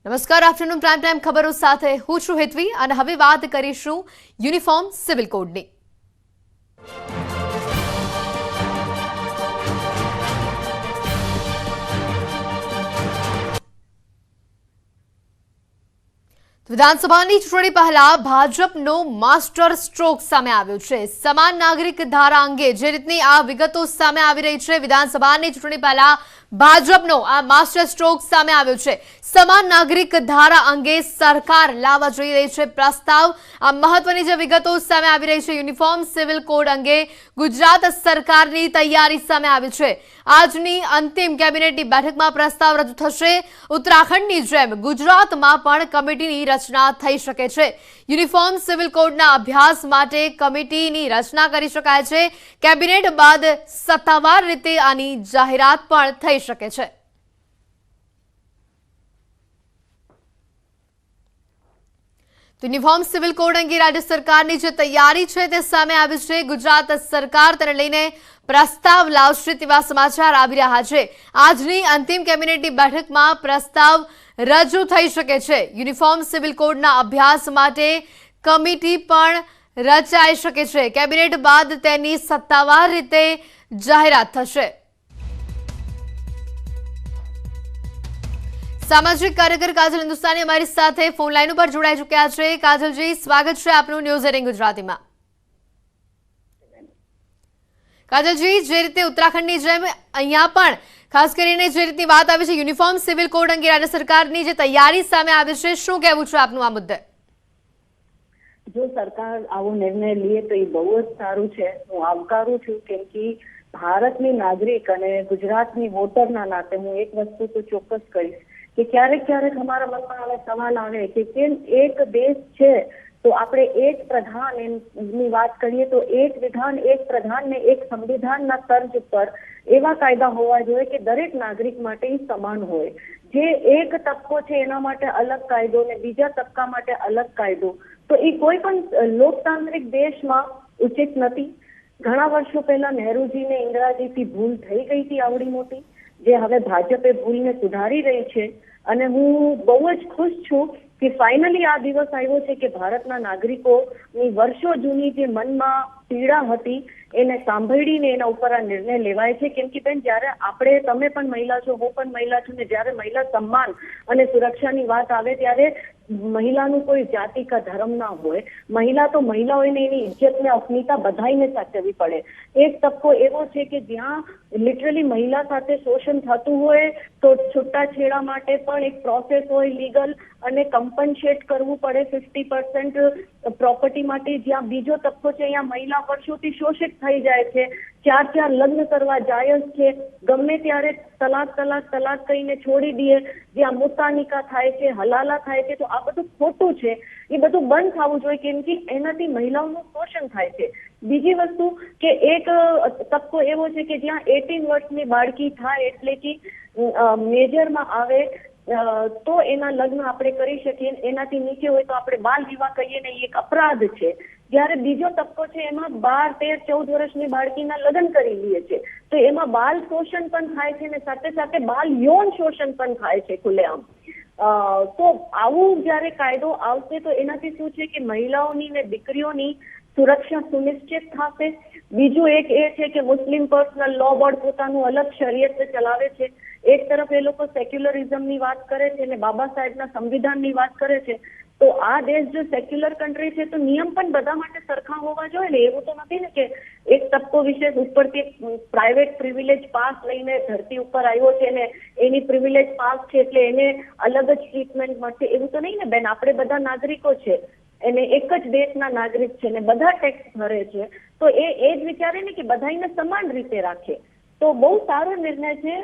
નમસ્કાર, afternoon prime time ખબરો સાથે હું છું હેતવી અને હવે વાત કરીશું યુનિફોર્મ સિવિલ કોડની। વિધાનસભાની ચૂંટણી પહેલા ભાજપનો માસ્ટર સ્ટ્રોક સામે આવ્યો છે। સમાન નાગરિક ધારા અંગે જે રીતની આ વિગતો સામે આવી રહી છે, વિધાનસભાની ચૂંટણી પહેલા ભાજપનો આ માસ્ટર સ્ટ્રોક સામે આવ્યો છે। સમાન નાગરિક ધારા અંગે સરકાર લાવવા જઈ રહી છે પ્રસ્તાવ। આ મહત્વની જે વિગતો સામે આવી રહી છે, યુનિફોર્મ સિવિલ કોડ અંગે ગુજરાત સરકારની તૈયારી સામે આવી છે। આજની અંતિમ કેબિનેટની બેઠકમાં પ્રસ્તાવ રજૂ થશે। ઉત્તરાખંડની જેમ ગુજરાતમાં પણ કમિટીની રચના થઈ શકે છે। યુનિફોર્મ સિવિલ કોડના અભ્યાસ માટે કમિટીની રચના કરી શકાય છે। કેબિનેટ બાદ સત્તાવાર રીતે આની જાહેરાત પણ થઈ શકે છે। યુનિફોર્મ સિવિલ કોડ અંગે રાજ્ય સરકારની જે તૈયારી છે તે સામે આવી છે। ગુજરાત સરકાર તેને લઈને પ્રસ્તાવ લાવશે તેવા સમાચાર આવી રહ્યા છે। આજની અંતિમ કેબિનેટની બેઠકમાં પ્રસ્તાવ રજૂ થઈ શકે છે। યુનિફોર્મ સિવિલ કોડના અભ્યાસ માટે કમિટી પણ રચાઈ શકે છે। કેબિનેટ બાદ તેની સત્તાવાર રીતે જાહેરાત થશે। સામાજિક કાર્યકર કાજલ હિન્દુસ્તાની અમારી સાથે ફોન લાઈન ઉપર જોડાઈ ચૂક્યા છે। કાજલજી, સ્વાગત છે આપનું ન્યૂઝ 18 ગુજરાતીમાં। કાજલજી, જે રીતે ઉત્તરાખંડની જેમ અહીંયા પણ ખાસ કરીને જે રીતની વાત આવી છે યુનિફોર્મ સિવિલ કોડ અંગે રાજ્ય સરકારની જે તૈયારી સામે આવી છે, શું કહેવું છે આપનું આ મુદ્દે? જો સરકાર આવો નિર્ણય લે તો એ બહુ જ સારું છે। હું આવકારું છું, કેમ કે ભારતની નાગરિક અને ગુજરાતની વોટરના નાતે હું એક વસ્તુ તો ચોક્કસ કહીશ કે ક્યારેક અમારા મનમાં હવે સવાલ આવે કે કેમ એક દેશ છે તો આપણે એક પ્રધાન ની વાત કરીએ તો એક વિધાન એક પ્રધાન ને એક સંવિધાનના તર્જ પર એવા કાયદા હોવા જોઈએ કે દરેક નાગરિક માટે સમાન હોય। જે એક તબકો છે એના માટે અલગ કાયદો ને બીજા તબકા માટે અલગ કાયદો, તો એ કોઈ પણ લોકતાંત્રિક દેશમાં ઉચિત નથી। ઘણા વર્ષો પહેલા નહેરુજીને ઇન્દિરાજીથી ભૂલ થઈ ગઈ હતી આવડી મોટી, જે હવે ભાજપે ભૂલને સુધારી રહી છે। અને હું બહુ જ ખુશ છું કે ફાઇનલી આ દિવસ આવ્યો છે કે ભારતના નાગરિકોની વર્ષો જૂની જે મનમાં પીડા હતી એને સાંભળીને એના ઉપર આ નિર્ણય લેવાય છે। કેમ કે બેન, જ્યારે આપણે, તમે પણ મહિલા છો, હું પણ મહિલા છું, ને જ્યારે મહિલા સન્માન અને સુરક્ષાની વાત આવે ત્યારે મહિલાનું કોઈ જાતિ કા ધર્મ ના હોય। મહિલા તો મહિલા હોય ને એની ઇજ્જત ને અસ્મિતા બધાઈને સાચવવી પડે। એક તબકો એવો છે કે જ્યાં લિટરલી મહિલા સાથે શોષણ થતું હોય તો છૂટાછેડા માટે પણ એક પ્રોસેસ હોય લીગલ, અને કમ્પન્સેટ કરવું પડે 50% પ્રોપર્ટી માટે। જ્યાં બીજો તબકો છે અહીંયા મહિલા વર્ષોથી શોષિત થઈ જાય છે, ચાર લગ્ન કરવા જાયજ છે, ગમે ત્યારે તલાક કહીને છોડી દે, જ્યાં મુતાનિકા થાય છે, હલાલા થાય છે। તો આ બધું ખોટું છે, એ બધું બંધ થવું જોઈએ, કેમ કે એનાથી મહિલાઓનું શોષણ થાય છે। બીજી વસ્તુ કે એક તબકો એવો છે કે જ્યાં 18 વર્ષની બાળકી થાય એટલે કે મેજરમાં આવે તો એના લગ્ન આપણે કરી શકીએ। એનાથી નીચે હોય તો આપણે બાલ વિવાહ કહીએ ને, એ એક અપરાધ છે। જ્યારે બીજો તબકો છે એમાં 12, 13, 14 વર્ષની બાળકીના લગ્ન કરી લે છે, તો એમાં બાલ શોષણ પણ થાય છે ને સાથે સાથે બાલ યૌન શોષણ પણ થાય છે ખુલ્લેઆમ। તો આવું જ્યારે કાયદો આવશે તો એનાથી શું છે કે મહિલાઓની ને દીકરીઓની સુરક્ષા સુનિશ્ચિત થશે। બીજું એક એ છે કે મુસ્લિમ પર્સનલ લો બોર્ડ પોતાનું અલગ શરીયત ચલાવે છે। એક તરફ એ લોકો સેક્યુલરિઝમની વાત કરે છે અને બાબા સાહેબના સંવિધાનની વાત કરે છે, તો આ દેશ જો સેક્યુલર કન્ટ્રી છે તો નિયમ પણ બધા માટે સરખા હોવા જોઈએ ને। એવું તો નથી ને કે એક તબકો વિશે ઉપરથી પ્રાઇવેટ પ્રિવિલેજ પાસ લઈને ધરતી ઉપર આવ્યો છે ને એની પ્રિવિલેજ પાસ છે એટલે એને અલગ જ ટ્રીટમેન્ટ મળશે, એવું તો નહીં ને બેન। આપણે બધા નાગરિકો છે એને એક જ દેશના નાગરિક છે ને બધા ટેક્સ ભરે છે, તો એ જ વિચારે ને કે બધાને સમાન રીતે રાખે। તો બહુ સારો નિર્ણય છે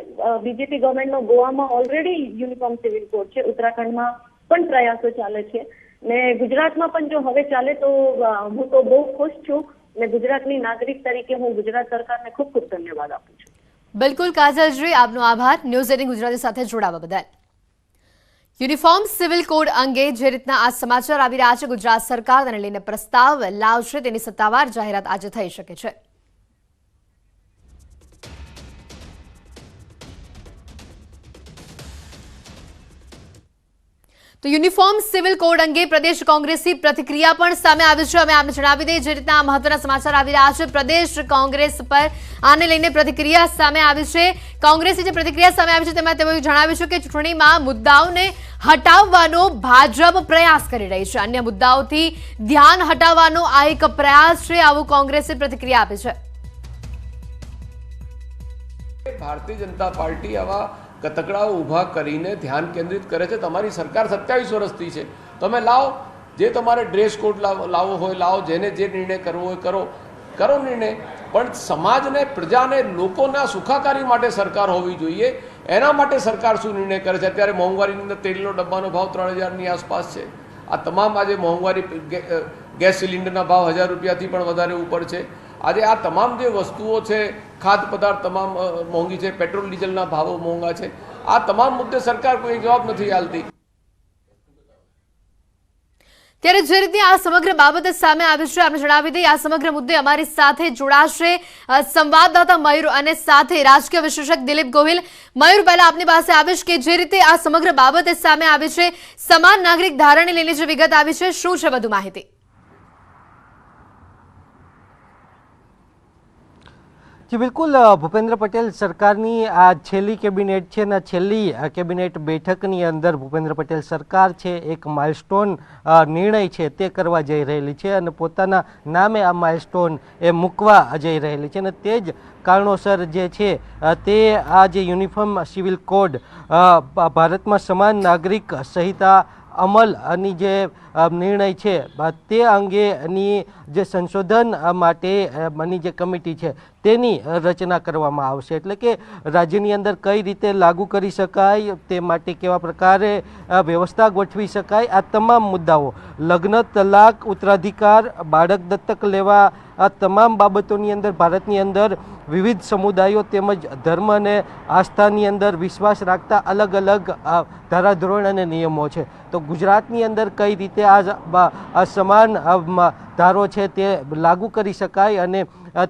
બીજેપી ગવર્મેન્ટનો। ગોવામાં ઓલરેડી યુનિફોર્મ સિવિલ કોડ છે, ઉત્તરાખંડમાં પણ પ્રયાસો ચાલે છે ને ગુજરાતમાં પણ જો હવે ચાલે તો હું તો બહુ ખુશ છું ને ગુજરાતની નાગરિક તરીકે હું ગુજરાત સરકારને ખૂબ ખૂબ ધન્યવાદ આપું છું। બિલકુલ કાજલજી, આપનો આભાર ન્યૂઝ 18 ગુજરાતી સાથે જોડાવા બદલ। યુનિફોર્મ સિવિલ કોડ અંગે જે રીતના આ સમાચાર આવી રહ્યા છે, ગુજરાત સરકાર તેને લઈને પ્રસ્તાવ લાવશે, તેની સત્તાવાર જાહેરાત આજે થઈ શકે છે। તો યુનિફોર્મ સિવિલ કોડ અંગે પ્રદેશ કોંગ્રેસની પ્રતિક્રિયા પણ સામે આવી છે। અમે આપને જણાવી દઈએ જે રીતના મહત્વના સમાચાર આવી રહ્યા છે, પ્રદેશ કોંગ્રેસ પર આને લઈને પ્રતિક્રિયા સામે આવી છે। કોંગ્રેસની જે પ્રતિક્રિયા સામે આવી છે તેમાં તેઓએ જણાવ્યું છે કે ચૂંટણીમાં મુદ્દાઓને હટાવવાનો ભાજપ પ્રયાસ કરી રહી છે, અન્ય મુદ્દાઓથી ધ્યાન હટાવવાનો આ એક પ્રયાસ છે, આવું કોંગ્રેસે પ્રતિક્રિયા આપી છે। ભારતીય જનતા પાર્ટી આવા કતકડાઓ ઊભા કરીને ધ્યાન કેન્દ્રિત કરે છે। તમારી સરકાર 27 વર્ષથી છે, તમે લાવો, જે તમારે ડ્રેસ કોડ લાવવો હોય લાવો, જેને જે નિર્ણય કરવો હોય કરો નિર્ણય, પણ સમાજને, પ્રજાને, લોકોના સુખાકારી માટે સરકાર હોવી જોઈએ। એના માટે સરકાર શું નિર્ણય કરે છે? અત્યારે મોંઘવારીની અંદર તેલનો ડબ્બાનો ભાવ 3000ની આસપાસ છે। આ તમામ આજે મોંઘવારી, ગેસ સિલિન્ડરના ભાવ 1000 રૂપિયાથી પણ વધારે ઉપર છે। આજે આ તમામ જે વસ્તુઓ છે, ખાદ્ય પદાર્થ તમામ મોંઘી છે, પેટ્રોલ ડીઝલના ભાવો મોંઘા છે, આ તમામ મુદ્દે સરકાર કોઈ જવાબ નથી આલતી। ત્યારે જે રીતે આ સમગ્ર બાબત સામે આવી છે, આપણે જણાવી દઈએ આ સમગ્ર મુદ્દે અમારી સાથે જોડાશે સંવાદદાતા મયુર અને સાથે રાજકીય વિશ્લેષક દિલીપ ગોહિલ। મયુર, પહેલા આપની પાસે આવીશ કે જે રીતે આ સમગ્ર બાબત સામે આવી છે, સમાન નાગરિક ધારાને લઈને જે વિગત આવી છે, શું છે વધુ માહિતી? जी बिल्कुल, भूपेन्द्र पटेल सरकारनी आ छेल्ली केबिनेट है ने छेल्ली केबिनेट बैठकनी अंदर भूपेन्द्र पटेल सरकार है एक माइलस्टोन निर्णय है ते करवा जई रहेली है अने पोताना नामे आ माइलस्टोन ए मूकवा जई रहेली है। ते ज कारणोसर जे छे ते आ जे यूनिफॉर्म सिविल कोड भारत में समान नागरिक संहिता अमल अनी जे निर्णय है ते अंगेनी जे संशोधन माटे मनी जे कमिटी है तेनी रचना करवामां आवशे। एटले के राज्यनी अंदर कई रीते लागू करी शकाय ते माटे केवा प्रकारे व्यवस्था गोठवी शकाय, आ तमाम मुद्दाओ लग्न, तलाक, उत्तराधिकार, बाळक दत्तक लेवा आ तमाम बाबतोनी अंदर भारतनी अंदर विविध समुदायों तेमज धर्म अने आस्थानी अंदर विश्वास राखता अलग अलग धाराधोरण अने नियमों छे। तो गुजरातनी अंदर कई रीते आ समान धारो छे ते लागू करी शकाय अने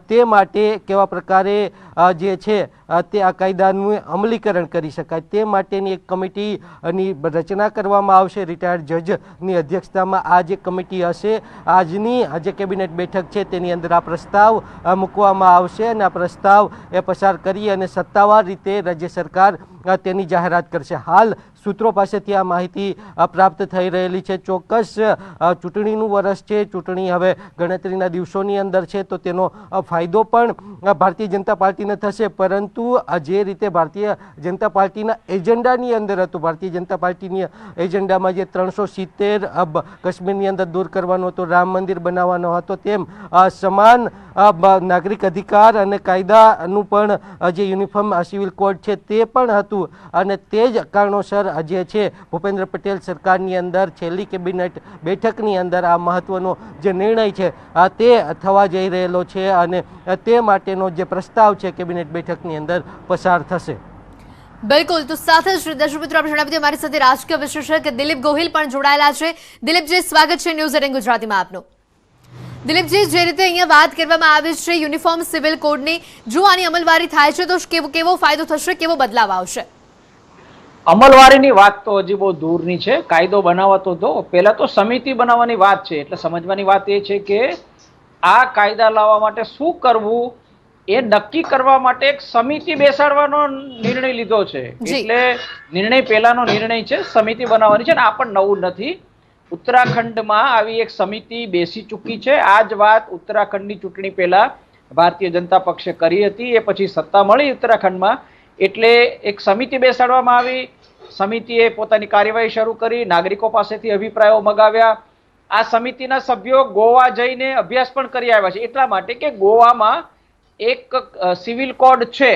ते माटे केवा प्रकारे जे छे ते आ कायदानुं अमलीकरण करी शकाय ते माटेनी एक कमिटीनी रचना करवामां आवशे। रिटायर्ड जजनी अध्यक्षतामां आ जे कमिटी हशे, आजनी जे केबिनेट बैठक छे तेनी अंदर आ प्रस्ताव मूकवामां आवशे अने आ प्रस्ताव ए पसार करी अने सत्तावार रीते राज्य सरकार तेनी जाहेरात करशे। हाल सूत्रों पासेथी आ माहिती प्राप्त थई रहेली छे। चोक्कस चूंटणीनुं वर्ष छे, चूंटणी हवे गणतरीना दिवसोनी अंदर छे, तो तेनो फायदो पण भारतीय जनता पार्टीने थशे, परंतु जे रीते भारतीय जनता पार्टीना एजेंडानी अंदर हतुं, भारतीय जनता पार्टीनी एजेंडामां जे 370 काश्मीरनी अंदर दूर करवानो हतो, राम मंदिर बनाववानो हतो, तेम समान नागरिक अधिकार अने कायदानुं पण जे यूनिफॉर्म सिविल कोड छे ते पण हतुं अने ते ज कारणोसर जे छे भूपेन्द्र पटेल सरकारनी अंदर छेल्ली केबिनेट बैठकनी अंदर आ महत्वनो जे निर्णय छे ते थवा जई रहेलो छे अने ते माटेनो जे प्रस्ताव छे केबिनेट बैठकनी अंदर पसार थशे। बिल्कुल, तो साथ ज दर्शक मित्रों આપણે જણાવી દઈએ અમારી સાથે રાજકીય વિશ્લેષક દિલીપ ગોહિલ પણ જોડાયેલા છે। દિલીપજી, સ્વાગત છે ન્યૂઝ 18 ગુજરાતીમાં આપનું। દિલીપજી, જે રીતે અહીંયા વાત કરવામાં આવી છે યુનિફોર્મ સિવિલ કોડની, જો આની અમલવારી થાય છે તો કેવો ફાયદો થશે, કેવો બદલાવ આવશે? અમલવારીની વાત તો હજી બહુ દૂરની છે, કાયદો બનાવવા તો દો, પહેલા તો સમિતિ બનાવવાની વાત છે। એટલે સમજવાની વાત એ છે કે આ કાયદા લાવવા માટે શું કરવું એ નક્કી કરવા માટે એક સમિતિ બેસાડવાનો નિર્ણય લીધો છે। એટલે નિર્ણય પહેલાનો નિર્ણય છે, સમિતિ બનાવવાની છે, ને આ પણ નવું નથી। ઉત્તરાખંડમાં આવી એક સમિતિ બેસી ચૂકી છે। આ જ વાત ઉત્તરાખંડની ચૂંટણી પહેલા ભારતીય જનતા પક્ષે કરી હતી, એ પછી સત્તા મળી ઉત્તરાખંડમાં એટલે એક સમિતિ બેસાડવામાં આવી। સમિતિએ પોતાની કાર્યવાહી શરૂ કરી, નાગરિકો પાસેથી અભિપ્રાયો મગાવ્યા। આ સમિતિના સભ્યો ગોવા જઈને અભ્યાસ પણ કરી આવ્યા છે, એટલા માટે કે ગોવામાં એક સિવિલ કોડ છે,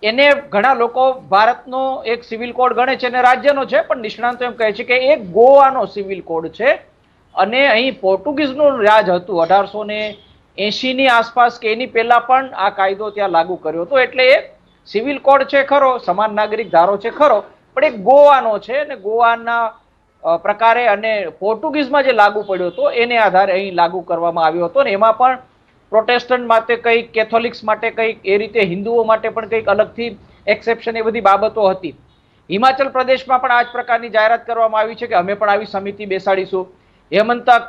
એને ઘણા લોકો ભારતનો એક સિવિલ કોડ ગણે છે અને રાજ્યનો છે, પણ નિષ્ણાંતો એમ કહે છે કે એક ગોવાનો સિવિલ કોડ છે અને અહીં પોર્ટુગીઝનું રાજ હતું 1880ની આસપાસ કે એની પહેલા પણ આ કાયદો ત્યાં લાગુ કર્યો હતો। એટલે એ સિવિલ કોડ છે ખરો, સમાન નાગરિક ધારો છે ખરો, પણ એક ગોવાનો છે અને ગોવાના પ્રકારે અને પોર્ટુગીઝમાં જે લાગુ પડ્યો હતો એને આધારે અહીં લાગુ કરવામાં આવ્યો હતો। ને એમાં પણ પ્રોટેસ્ટન્ટ માટે કંઈક, કેથોલિક્સ માટે કંઈક, એ રીતે હિન્દુઓ માટે પણ કંઈક અલગથી એક્સેપ્શન, એ બધી બાબતો હતી। હિમાચલ પ્રદેશમાં પણ આ જ પ્રકારની જાહેરાત કરવામાં આવી છે કે અમે પણ આવી સમિતિ બેસાડીશું. હેમંતા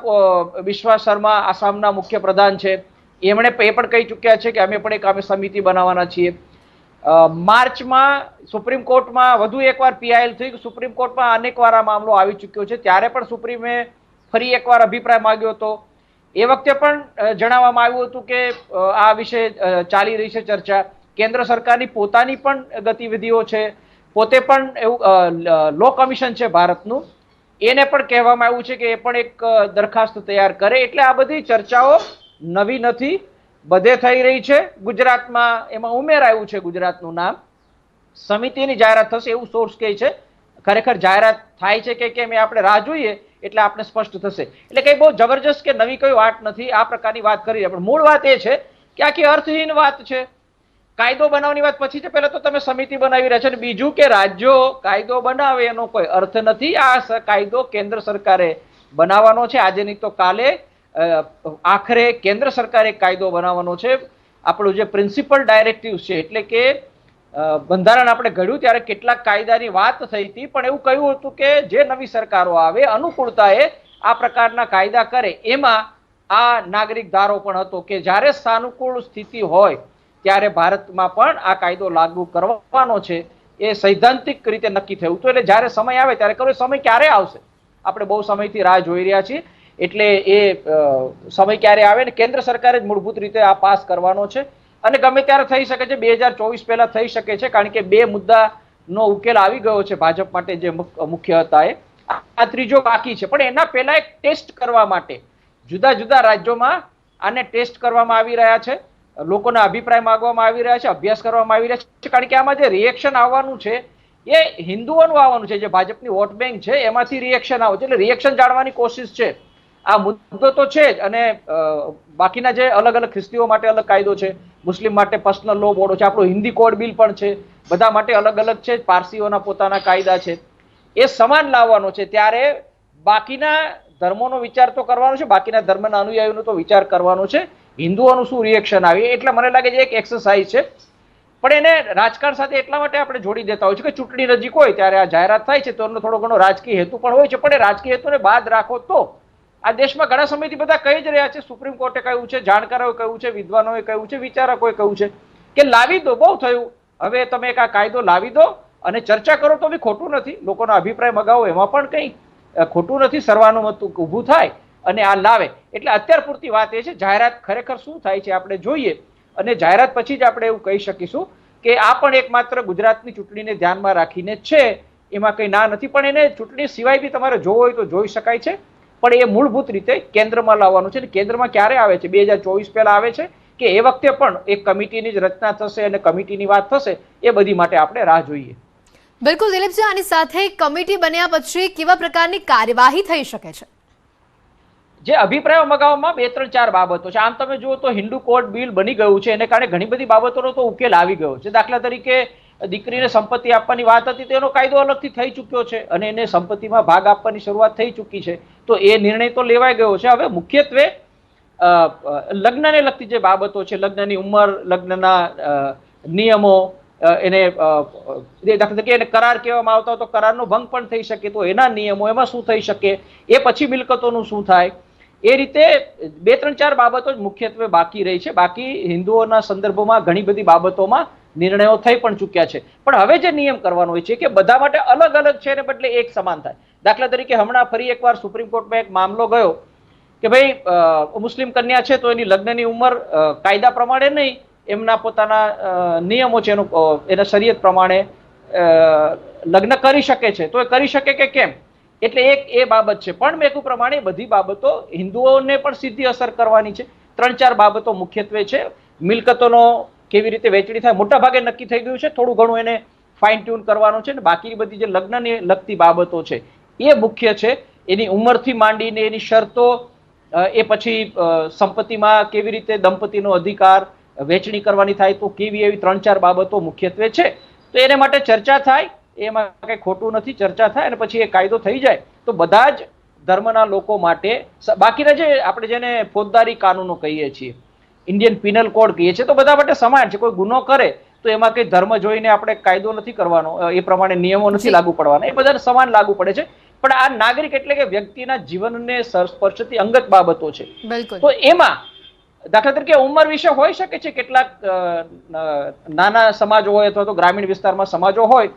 બિસ્વા શર્મા આસામના મુખ્ય પ્રધાન છે, એમણે એ પણ કહી ચૂક્યા છે કે અમે પણ એક સમિતિ બનાવવાના છીએ. માર્ચમાં સુપ્રીમ કોર્ટમાં વધુ એકવાર પીઆઈએલ થઈ. સુપ્રીમ કોર્ટમાં અનેક વાર આ મામલો આવી ચૂક્યો છે, ત્યારે પણ સુપ્રીમે ફરી એકવાર અભિપ્રાય માંગ્યો હતો. એ વખતે પણ જણાવવામાં આવ્યું હતું કે આ વિશે ચાલી રહી છે ચર્ચા. કેન્દ્ર સરકારની પોતાની પણ ગતિવિધિઓ છે, પોતે પણ એવું લો કમિશન છે ભારતનું, એને પણ કહેવામાં આવ્યું છે કે એ પણ એક દરખાસ્ત તૈયાર કરે. એટલે આ બધી ચર્ચાઓ નવી નથી, બધે થઈ રહી છે. ગુજરાતમાં એમાં ઉમેરાયું છે ગુજરાતનું નામ. સમિતિની જાહેરાત થશે એવું સોર્સ કહે છે. ખરેખર જાહેરાત થાય છે કે કેમ એ આપણે રાહ જોઈએ એટલે આપણે સ્પષ્ટ થશે. એટલે કંઈ બહુ જબરજસ્ત કે નવી કોઈ વાત નથી, આ પ્રકારની વાત કરી. પણ મૂળ વાત એ છે કે આખી અર્થહીન વાત છે. કાયદો બનાવવાની વાત પછી છે. પહેલા તો તમે સમિતિ બનાવી રહ્યા છો, અને બીજું કે રાજ્યો કાયદો બનાવે એનો કોઈ અર્થ નથી. આ કાયદો કેન્દ્ર સરકારે બનાવવાનો છે, આજે નહીં તો કાલે. આખરે કેન્દ્ર સરકારે કાયદો બનાવવાનો છે. આપણું જે પ્રિન્સિપલ ડાયરેક્ટિવ છે, એટલે કે બંધારણ આપણે ઘડ્યું ત્યારે કેટલાક કાયદાની વાત થઈ હતી, પણ એવું કહ્યું હતું કે જે નવી સરકારો આવે અનુકૂળતાએ આ પ્રકારના કાયદા કરે. એમાં આ નાગરિક ધારો પણ હતો કે જ્યારે સાનુકૂળ સ્થિતિ હોય ત્યારે ભારતમાં પણ આ કાયદો લાગુ કરવાનો છે. એ સૈદ્ધાંતિક રીતે નક્કી થયું હતું. એટલે જ્યારે સમય આવે ત્યારે કરો. સમય ક્યારે આવશે આપણે બહુ સમયથી રાહ જોઈ રહ્યા છીએ. એટલે એ સમય ક્યારે આવે ને કેન્દ્ર સરકારે જ મૂળભૂત રીતે આ પાસ કરવાનો છે, અને ગમે ત્યારે થઈ શકે છે. 2024 પહેલા થઈ શકે છે, કારણ કે 2 મુદ્દાનો ઉકેલ આવી ગયો છે ભાજપ માટે જે મુખ્ય હતા. આ ત્રીજો બાકી છે, પણ એના પહેલા એક ટેસ્ટ કરવા માટે જુદા જુદા રાજ્યોમાં આને ટેસ્ટ કરવામાં આવી રહ્યા છે. લોકોના અભિપ્રાય માંગવામાં આવી રહ્યા છે, અભ્યાસ કરવામાં આવી રહ્યા છે. કારણ કે આમાં જે રિએક્શન આવવાનું છે એ હિન્દુઓનું આવવાનું છે. જે ભાજપની વોટ બેંક છે એમાંથી રિએક્શન આવે છે, એટલે રિએક્શન જાણવાની કોશિશ છે. આ મુદ્દો તો છે જ, અને બાકીના જે અલગ અલગ ખ્રિસ્તીઓ માટે અલગ કાયદો છે, મુસ્લિમ માટે પર્સનલ લો બોર્ડો છે, આપણું હિન્દી કોડ બિલ પણ છે, બધા માટે અલગ અલગ છે. પારસીઓના પોતાના કાયદા છે, એ સમાન લાવવાનો છે. ત્યારે બાકીના ધર્મોનો વિચાર તો કરવાનો છે, બાકીના ધર્મના અનુયાયીનો તો વિચાર કરવાનો છે. હિન્દુઓનું શું રિએક્શન આવે એટલે મને લાગે છે એક એક્સરસાઇઝ છે. પણ એને રાજકારણ સાથે એટલા માટે આપણે જોડી દેતા હોય છે કે ચૂંટણી નજીક હોય ત્યારે આ જાહેરાત થાય છે, તો એનો થોડો ઘણો રાજકીય હેતુ પણ હોય છે. પણ એ રાજકીય હેતુને બાદ રાખો તો આ દેશમાં ઘણા સમયથી બધા કહી જ રહ્યા છે. સુપ્રીમ કોર્ટે કહ્યું છે, જાણકારોએ કહ્યું છે, વિદ્વાનોએ કહ્યું છે, વિચારકોએ કહ્યું છે કે લાવી દો, બહુ થયું, હવે તમે એક આ કાયદો લાવી દો અને ચર્ચા કરો તો બી ખોટું નથી. લોકોનો અભિપ્રાય મગાવો એમાં પણ કંઈ ખોટું નથી. સર્વાનુમત ઊભું થાય અને આ લાવે. એટલે અત્યાર પૂરતી વાત એ છે. જાહેરાત ખરેખર શું થાય છે આપણે જોઈએ, અને જાહેરાત પછી જ આપણે એવું કહી શકીશું કે આ પણ એકમાત્ર ગુજરાતની ચૂંટણીને ધ્યાનમાં રાખીને છે. એમાં કંઈ ના નથી, પણ એને ચૂંટણી સિવાય બી તમારે જોવો હોય તો જોઈ શકાય છે. પણ એ મૂળભૂત રીતે કેન્દ્રમાં લાવવાનું છે. કેન્દ્રમાં ક્યારે આવે છે? 2024 પહેલા આવે છે કે એ વખતે પણ એક કમિટીની જ રચના થશે અને કમિટીની વાત થશે? એ બધી માટે આપણે રાહ જોઈએ. બિલકુલ દિલીપજી, આની સાથે કમિટી બન્યા પછી કેવા પ્રકારની કાર્યવાહી થઈ શકે છે? જે અભિપ્રાયો મગાવવામાં 2, 3, 4 બાબતો છે. આમ તમે જુઓ તો હિન્દુ કોડ બિલ બની ગયું છે, એને કારણે ઘણી બધી બાબતોનો તો ઉકેલ આવી ગયો છે. દાખલા તરીકે દીકરીને સંપત્તિ આપવાની વાત હતી, તેનો કાયદો અલગથી થઈ ચૂક્યો છે અને એને સંપત્તિમાં ભાગ આપવાની શરૂઆત થઈ ચૂકી છે. તો એ નિર્ણય તો લેવાઈ ગયો છે. હવે મુખ્યત્વે લગ્નને લગતી જે બાબતો છે, લગ્નની ઉંમર, લગ્નના નિયમો, એને દાખલા તરીકે એને કરાર કહેવામાં આવતા તો કરારનો ભંગ પણ થઈ શકે, તો એના નિયમો, એમાં શું થઈ શકે, એ પછી મિલકતોનું શું થાય, એ રીતે 2, 3, 4 બાબતો જ મુખ્યત્વે બાકી રહી છે. બાકી હિન્દુઓના સંદર્ભમાં ઘણી બધી બાબતોમાં નિર્ણયો થઈ પણ ચૂક્યા છે. પણ હવે જે નિયમ કરવાનો હોય છે કે બધા માટે અલગ અલગ છે ને બદલે એક સમાન થાય. દાખલા તરીકે હમણાં ફરી એકવાર સુપ્રીમ કોર્ટમાં એક મામલો ગયો કે ભાઈ મુસ્લિમ કન્યા છે તો એની લગ્નની ઉંમર કાયદા પ્રમાણે નહીં, એમના પોતાના નિયમો છે, એના શરીયત પ્રમાણે લગ્ન કરી શકે છે, તો એ કરી શકે કે કેમ? એટલે એક એ બાબત છે. પણ મેં કહ્યું પ્રમાણે બધી બાબતો હિન્દુઓને પણ સીધી અસર કરવાની છે. 3, 4 બાબતો મુખ્યત્વે છે. મિલકતોનો કેવી રીતે વહેંચણી થાય મોટા ભાગે નક્કી થઈ ગયું છે, થોડું ઘણું એને ફાઇન ટ્યુન કરવાનું છે. ને બાકીની બધી જે લગ્નની લગતી બાબતો છે એ મુખ્ય છે. એની ઉંમરથી માંડીને એની શરતો, એ પછી સંપત્તિમાં કેવી રીતે દંપતીનો અધિકાર વહેંચણી કરવાની થાય તો કેવી, એવી 3, 4 બાબતો મુખ્યત્વે છે. તો એને માટે ચર્ચા થાય, એમાં કંઈ ખોટું નથી. ચર્ચા થાય અને પછી એ કાયદો થઈ જાય તો બધા જ ધર્મના લોકો માટે, બાકીના જે આપણે જેને ફોજદારી કાનૂનો કહીએ છીએ, ઇન્ડિયન પિનલ કોડ કહીએ છીએ, તો બધા માટે સમાન છે. કોઈ ગુનો કરે તો એમાં કંઈ ધર્મ જોઈને આપણે કાયદો નથી કરવાનો, એ પ્રમાણે નિયમો નથી લાગુ પડવાના, એ બધાને સમાન લાગુ પડે છે. પણ આ નાગરિક એટલે કે વ્યક્તિના જીવનને સ્પર્શતી અંગત બાબતો છે. બિલકુલ. તો એમાં દાખલા તરીકે ઉંમર વિશે હોઈ શકે છે, કેટલાક નાના સમાજો હોય અથવા તો ગ્રામીણ વિસ્તારમાં સમાજો હોય,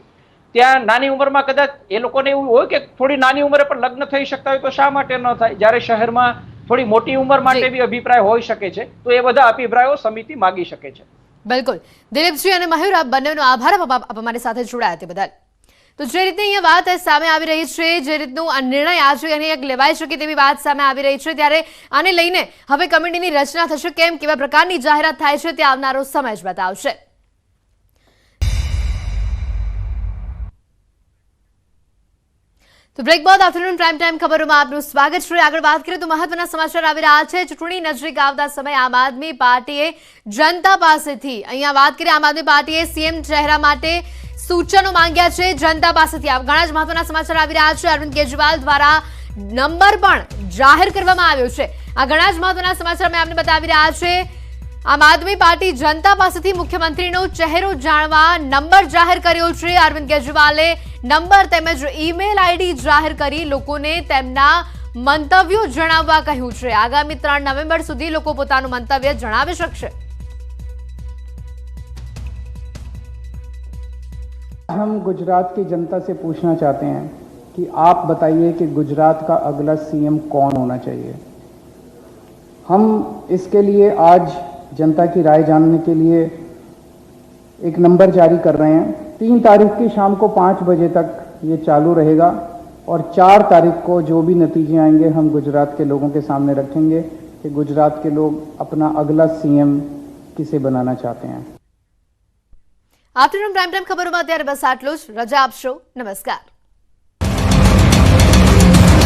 ત્યાં નાની ઉંમરમાં કદાચ એ લોકોને એવું હોય કે થોડી નાની ઉંમરે પણ લગ્ન થઈ શકતા હોય, તો શા માટે ન થાય? જ્યારે શહેરમાં થોડી મોટી ઉંમર માટે બી અભિપ્રાય હોઈ શકે છે, તો એ બધા અભિપ્રાયો સમિતિ માગી શકે છે. બિલકુલ. દિલીપજી અને મયુર, આપ બંનેનો આભાર આપ અમારી સાથે જોડાયા તે બદલ. તો જે રીતે અહીંયા વાત સામે આવી રહી છે, જે રીતનું આ નિર્ણય આજે અહીંયા લેવાઈ શકે તેવી વાત સામે આવી રહી છે, ત્યારે આને લઈને હવે કમિટીની રચના થશે, કેમ કેવા પ્રકારની જાહેરાત થાય છે તે આવનારો સમય જ બતાવશે. તો બ્રેક બાદ આફ્ટરનૂન પ્રાઇમ ટાઈમ ખબરોમાં આપનું સ્વાગત છે. આગળ વાત કરીએ તો મહત્વના સમાચાર આવી રહ્યા છે. ચૂંટણી નજીક આવતા સમયે આમ આદમી પાર્ટીએ જનતા પાસેથી અહીંયા વાત કરીએ, આમ આદમી પાર્ટીએ સીએમ ચહેરા માટે સૂચનો માંગ્યા છે જનતા પાસેથી. ઘણા જ મહત્વના સમાચાર આવી રહ્યા છે. અરવિંદ કેજરીવાલ દ્વારા નંબર પણ જાહેર કરવામાં આવ્યો છે. આ ઘણા જ મહત્વના સમાચાર મેં આપને બતાવી રહ્યા છે. આમ આદમી પાર્ટી જનતા પાસેથી મુખ્યમંત્રીનો ચહેરો જાણવા નંબર જાહેર કર્યો છે. અરવિંદ કેજરીવાલે નંબર તેમજ ઈમેલ આઈડી જાહેર કરી લોકોને તેમના મંતવ્યો જણાવવા કહ્યું છે. આગામી 3 નવેમ્બર સુધી લોકો પોતાનું મંતવ્ય જણાવી શકશે. हम गुजरात की जनता से पूछना चाहते हैं कि आप बताइए कि गुजरात का अगला सीएम कौन होना चाहिए. हम इसके लिए आज जनता की राय जानने के लिए एक नंबर जारी कर रहे हैं. 3 तारीख की शाम को 5 बजे तक ये चालू रहेगा और 4 तारीख को जो भी नतीजे आएंगे हम गुजरात के लोगों के सामने रखेंगे कि गुजरात के लोग अपना अगला सीएम किसे बनाना चाहते हैं. आफ्टरनून प्राइम टाइम खबरों में અત્યારે બસ આટલું જ. રજા આપશો. નમસ્કાર.